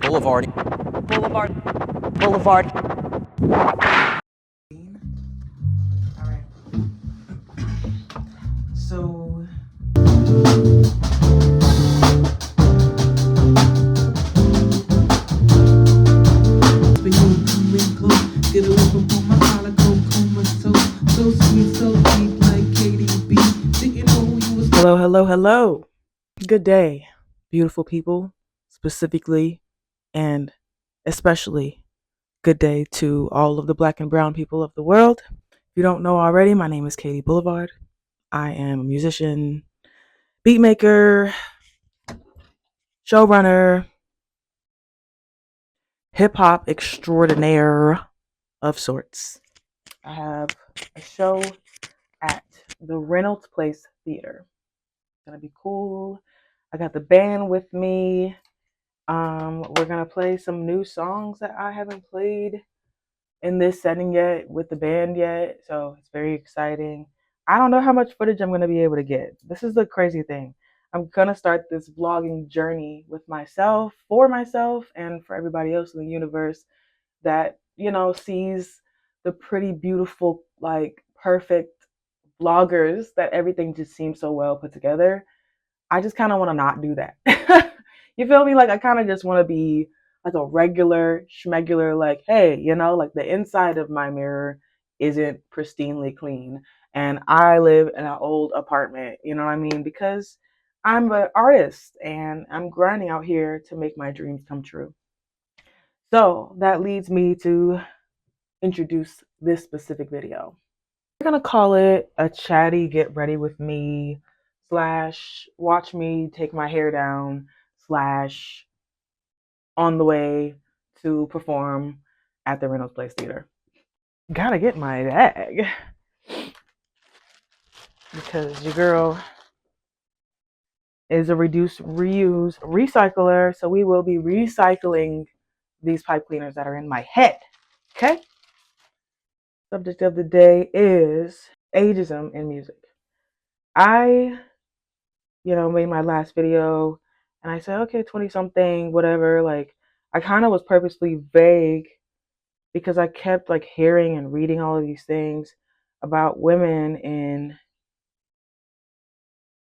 Boulevard. All right. So get away from my collar, coma, so sweet, so deep, like KDB. Didn't know you was. Hello. Good day, beautiful people, specifically and especially good day to all of the black and brown people of the world. If you don't know already, my name is katieblvd. I am a musician, beat maker, showrunner, hip hop extraordinaire of sorts. I have a show at the Reynolds Place Theater. It's gonna be cool. I got the band with me. We're gonna play some new songs that I haven't played in this setting yet with the band yet, so it's very exciting. I don't know how much footage I'm gonna be able to get. This is the crazy thing. I'm gonna start this vlogging journey with myself, and for everybody else in the universe that, sees the pretty beautiful, like perfect vloggers that everything just seems so well put together. I just kind of want to not do that. You feel me? Like I kind of just want to be like a regular schmegular, like, hey, like the inside of my mirror isn't pristinely clean. And I live in an old apartment, you know what I mean? Because I'm an artist and I'm grinding out here to make my dreams come true. So that leads me to introduce this specific video. We're gonna call it a chatty get ready with me / watch me take my hair down / on the way to perform at the Reynolds Place Theater. Gotta get my bag because your girl is a reduce, reuse, recycler, so we will be recycling these pipe cleaners that are in my head. Okay? Subject of the day is ageism in music. I, made my last video and I said, okay, 20 something, whatever. Like, I kind of was purposely vague because I kept like hearing and reading all of these things about women in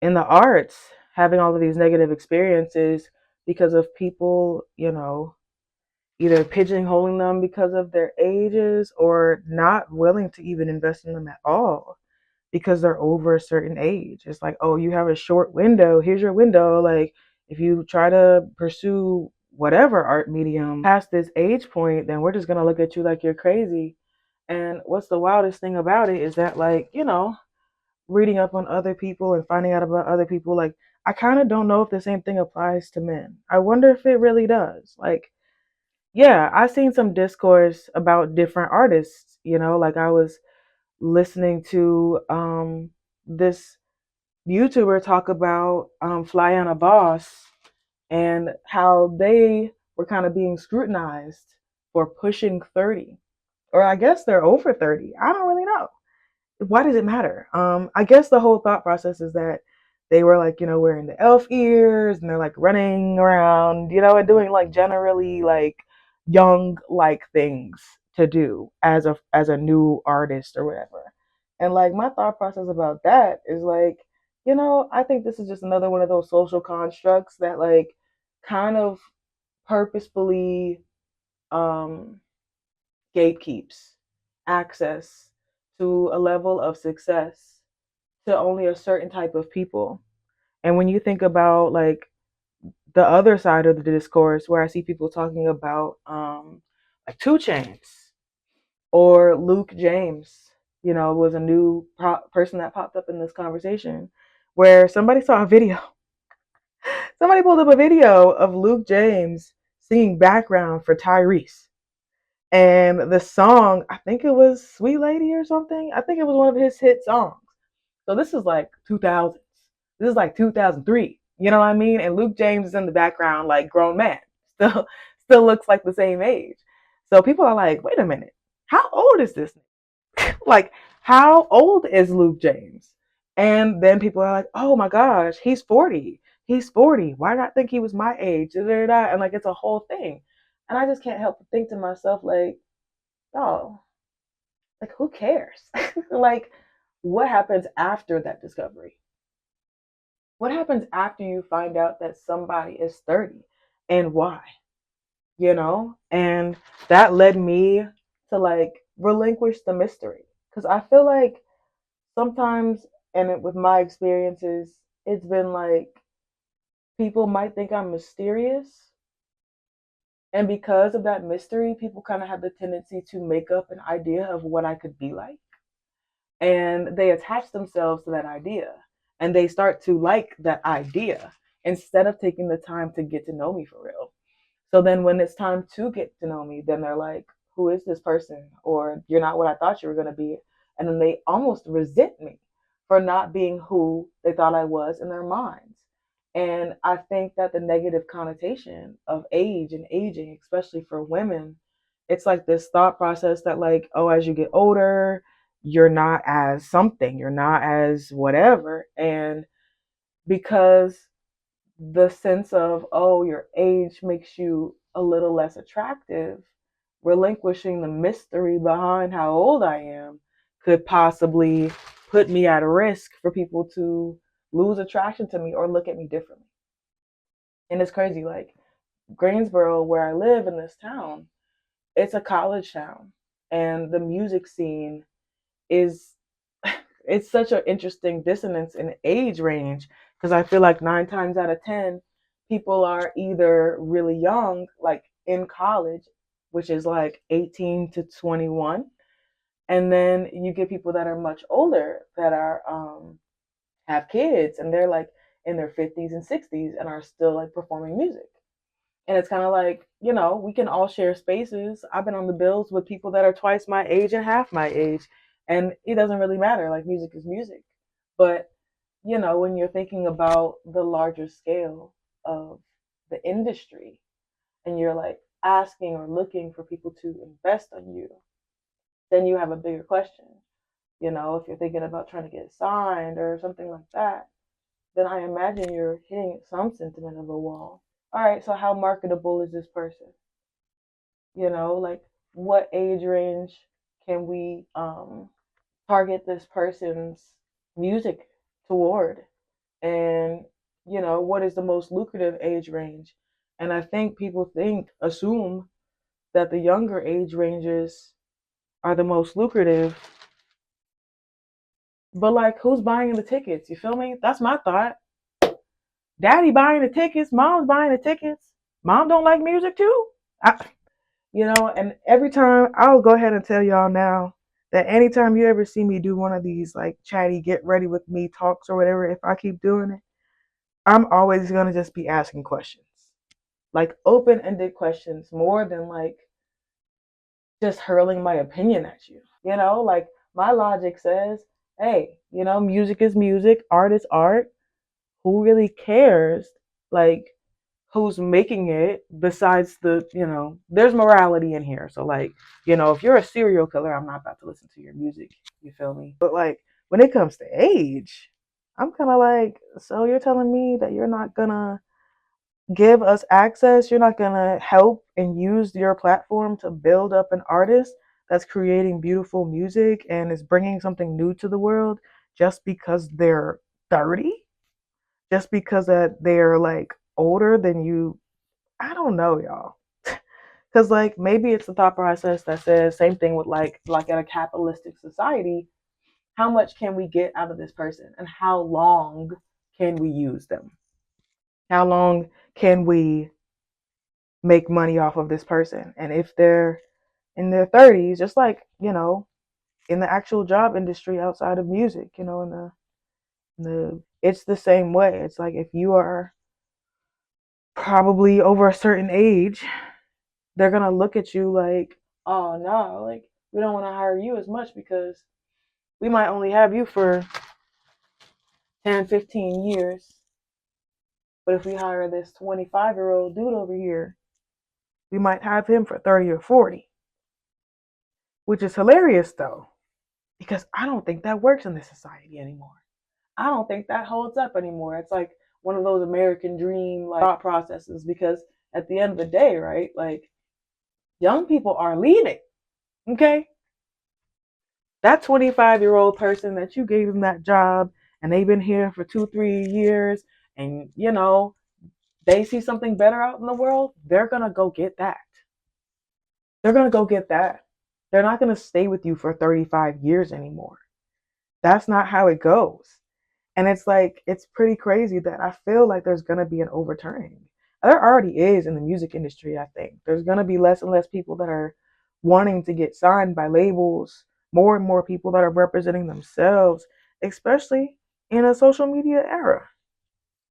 the arts having all of these negative experiences because of people, either pigeonholing them because of their ages or not willing to even invest in them at all because they're over a certain age. It's like, oh, you have a short window. Here's your window. Like, if you try to pursue whatever art medium past this age point, then we're just going to look at you like you're crazy. And what's the wildest thing about it is that, like, reading up on other people and finding out about other people, like, I kind of don't know if the same thing applies to men. I wonder if it really does. Like, yeah, I've seen some discourse about different artists, like I was listening to this YouTuber talk about Flyana Boss and how they were kind of being scrutinized for pushing 30. Or I guess they're over 30. I don't really know. Why does it matter? I guess the whole thought process is that they were like, wearing the elf ears and they're like running around, and doing like generally like young like things to do as a new artist or whatever. And like my thought process about that is like, I think this is just another one of those social constructs that like kind of purposefully um gatekeeps access to a level of success to only a certain type of people. And when you think about like the other side of the discourse where I see people talking about like 2 Chainz or Luke James, was a new person that popped up in this conversation where somebody saw a video. Somebody pulled up a video of Luke James singing background for Tyrese. And the song, I think it was Sweet Lady or something. I think it was one of his hit songs. So this is like 2000s. This is like 2003. You know what I mean? And Luke James is in the background like grown man. Still looks like the same age. So people are like, wait a minute. How old is this? Like, how old is Luke James? And then people are like, oh my gosh, he's 40. He's 40. Why did I think he was my age? And like, it's a whole thing. And I just can't help but think to myself, like, oh, like who cares? Like, what happens after that discovery? What happens after you find out that somebody is 30 and why? And that led me to like relinquish the mystery because I feel like sometimes, with my experiences, it's been like people might think I'm mysterious, and because of that mystery, people kind of have the tendency to make up an idea of what I could be like, and they attach themselves to that idea, and they start to like that idea instead of taking the time to get to know me for real. So then when it's time to get to know me, then they're like, who is this person? Or you're not what I thought you were going to be. And then they almost resent me for not being who they thought I was in their minds. And I think that the negative connotation of age and aging, especially for women, it's like this thought process that, like, oh, as you get older, you're not as something, you're not as whatever. And because the sense of, oh, your age makes you a little less attractive, relinquishing the mystery behind how old I am could possibly put me at risk for people to lose attraction to me or look at me differently. And it's crazy, like Greensboro, where I live in this town, it's a college town, and the music scene is it's such an interesting dissonance in age range because I feel like 9 times out of 10, people are either really young, like in college, which is like 18 to 21, and then you get people that are much older that are have kids and they're like in their 50s and 60s and are still like performing music. And it's kind of like, we can all share spaces. I've been on the bills with people that are twice my age and half my age. And it doesn't really matter. Like, music is music. But, when you're thinking about the larger scale of the industry and you're like asking or looking for people to invest on you, then you have a bigger question. If you're thinking about trying to get signed or something like that, then I imagine you're hitting some sentiment of a wall. All right, so how marketable is this person? Like, what age range can we target this person's music toward? And, what is the most lucrative age range? And I think people assume that the younger age ranges are the most lucrative. But, like, who's buying the tickets? You feel me? That's my thought. Daddy buying the tickets, mom's buying the tickets. Mom don't like music too? And every time, I'll go ahead and tell y'all now that anytime you ever see me do one of these like chatty get ready with me talks or whatever, if I keep doing it, I'm always going to just be asking questions, like open-ended questions, more than like just hurling my opinion at you. Like, my logic says, hey, music is music, art is art. Who really cares? Like, who's making it besides there's morality in here. So, like, if you're a serial killer, I'm not about to listen to your music. You feel me? But like, when it comes to age, I'm kind of like, so you're telling me that you're not gonna give us access, you're not gonna help and use your platform to build up an artist that's creating beautiful music and is bringing something new to the world just because they're 30, just because that they're like older than you. I don't know, y'all. Because like, maybe it's the thought process that says same thing with like in a capitalistic society, how much can we get out of this person and how long can we use them? How long can we make money off of this person? And if they're in their 30s, just like, in the actual job industry outside of music, in the it's the same way. It's like, if you are probably over a certain age, they're gonna look at you like, oh no, like, we don't want to hire you as much because we might only have you for 10, 15 years. But if we hire this 25-year-old dude over here, we might have him for 30 or 40. Which is hilarious though, because I don't think that works in this society anymore. I don't think that holds up anymore. It's like one of those American dream like thought processes, because at the end of the day, right? Like, Young people are leaving. Okay? That 25-year-old person that you gave them that job and they've been here for 2, 3 years, and they see something better out in the world, they're gonna go get that. They're gonna go get that. They're not gonna stay with you for 35 years anymore. That's not how it goes. And it's like, it's pretty crazy that I feel like there's gonna be an overturning. There already is in the music industry, I think. There's gonna be less and less people that are wanting to get signed by labels, more and more people that are representing themselves, especially in a social media era.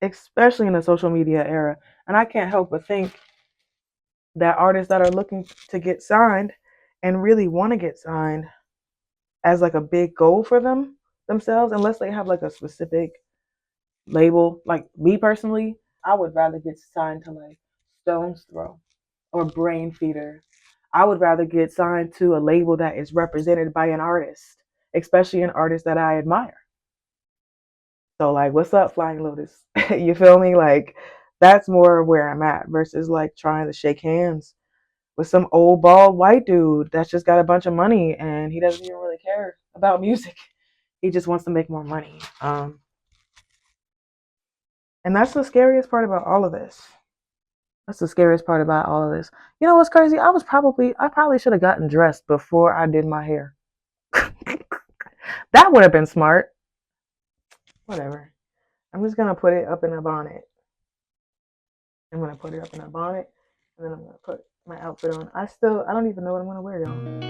Especially in a social media era. And I can't help but think that artists that are looking to get signed and really want to get signed as like a big goal for themselves, unless they have like a specific label. Like me personally, I would rather get signed to like Stone's Throw or Brain Feeder. I would rather get signed to a label that is represented by an artist, especially an artist that I admire. So like, what's up, Flying Lotus? You feel me? Like, that's more where I'm at versus like trying to shake hands with some old bald white dude that's just got a bunch of money and he doesn't even really care about music. He just wants to make more money. And that's the scariest part about all of this. That's the scariest part about all of this. You know what's crazy? I probably should have gotten dressed before I did my hair. That would have been smart. Whatever. I'm just gonna put it up in a bonnet. I'm gonna put it up in a bonnet, and then I'm gonna put my outfit on. I don't even know what I'm gonna wear, y'all.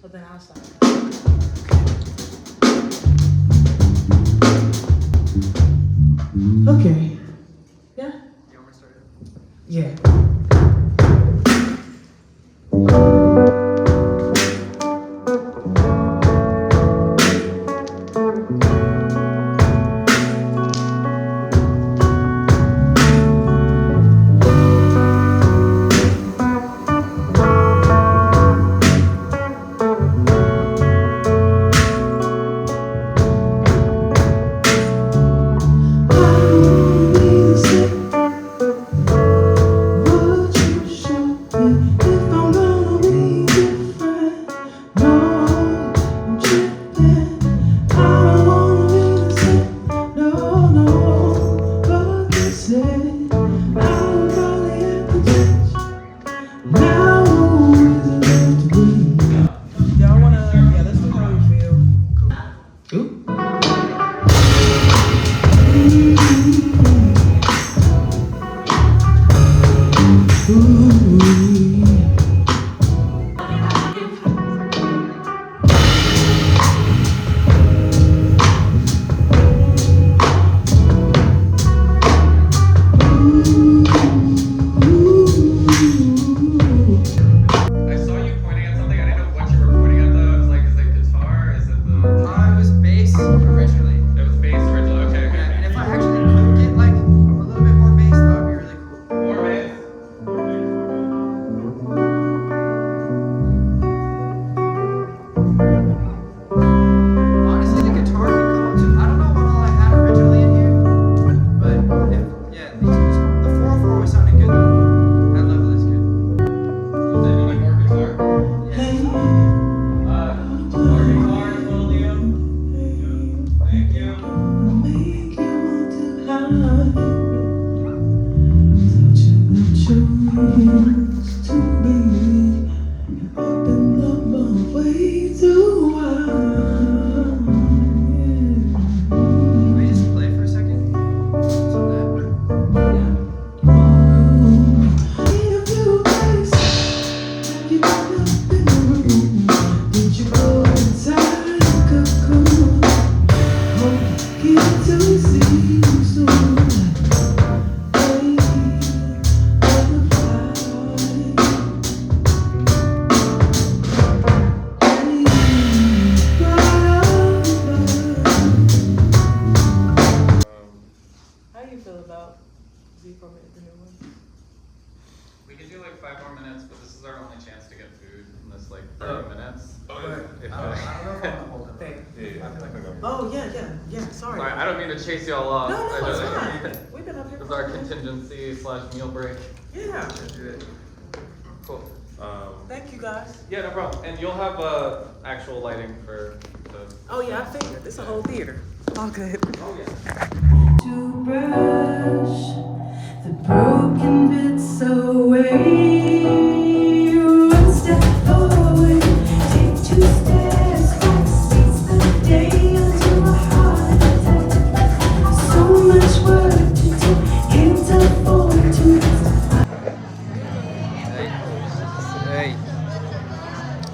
But then I'll start. Okay. Yeah? You want me to start it? Yeah. used to be. I've been on my way to Can we just play for a second? Did you go inside the cocoon? Hope get to see you soon. Hey, how do you feel about the new one? We could do like 5 more minutes, but this is our only chance to get food in this like 30 minutes. I don't know if I want to hold it. Oh, yeah. Sorry. Sorry, I don't mean to chase y'all off. No, it's fine. We've been up here. This is our contingency/meal break. Yeah. Cool. Thank you, guys. Yeah, no problem. And you'll have actual lighting for the. Oh, yeah, I figured. It's a whole theater. All good. Oh yeah. To brush the broken bits away. One step forward, take 2 steps back. Seize the day until a heart attack. So much work to do, can't afford to.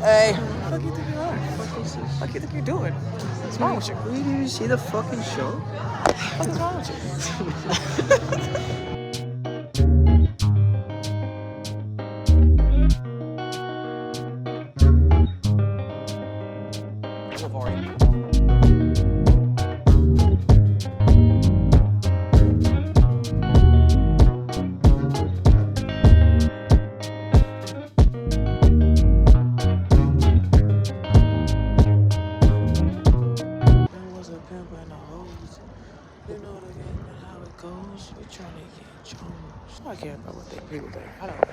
Hey. What do you think you are? What do you think you're doing? What's wrong with you? Did you see the fucking show? What's wrong with you? We're trying to get Jones. I care about what they people think. I don't know.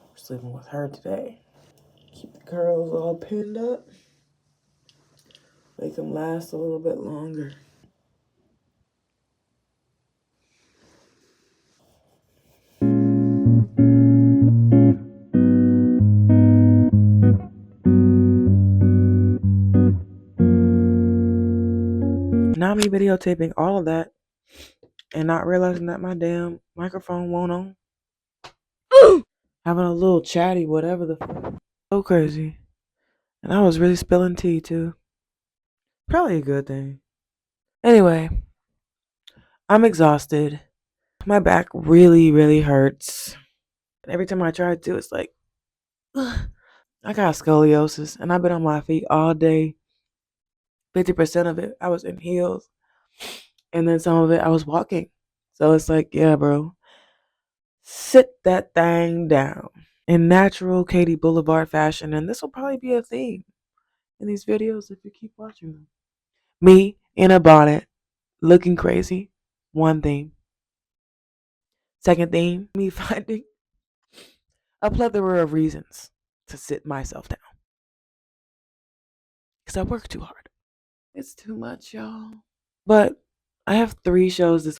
We're sleeping with her today. Keep the curls all pinned up. Make them last a little bit longer. Now me videotaping all of that and not realizing that my damn microphone won't on. Having a little chatty, whatever the fuck. So crazy. And I was really spilling tea too. Probably a good thing. Anyway, I'm exhausted. My back really, really hurts. And every time I try to, it's like, ugh. I got scoliosis and I've been on my feet all day. 50% of it, I was in heels. And then some of it, I was walking. So it's like, yeah, bro. Sit that thing down in natural Katie Boulevard fashion. And this will probably be a theme in these videos if you keep watching them. Me in a bonnet, looking crazy. One theme. Second theme, me finding a plethora of reasons to sit myself down. Because I work too hard. It's too much, y'all. But I have 3 shows this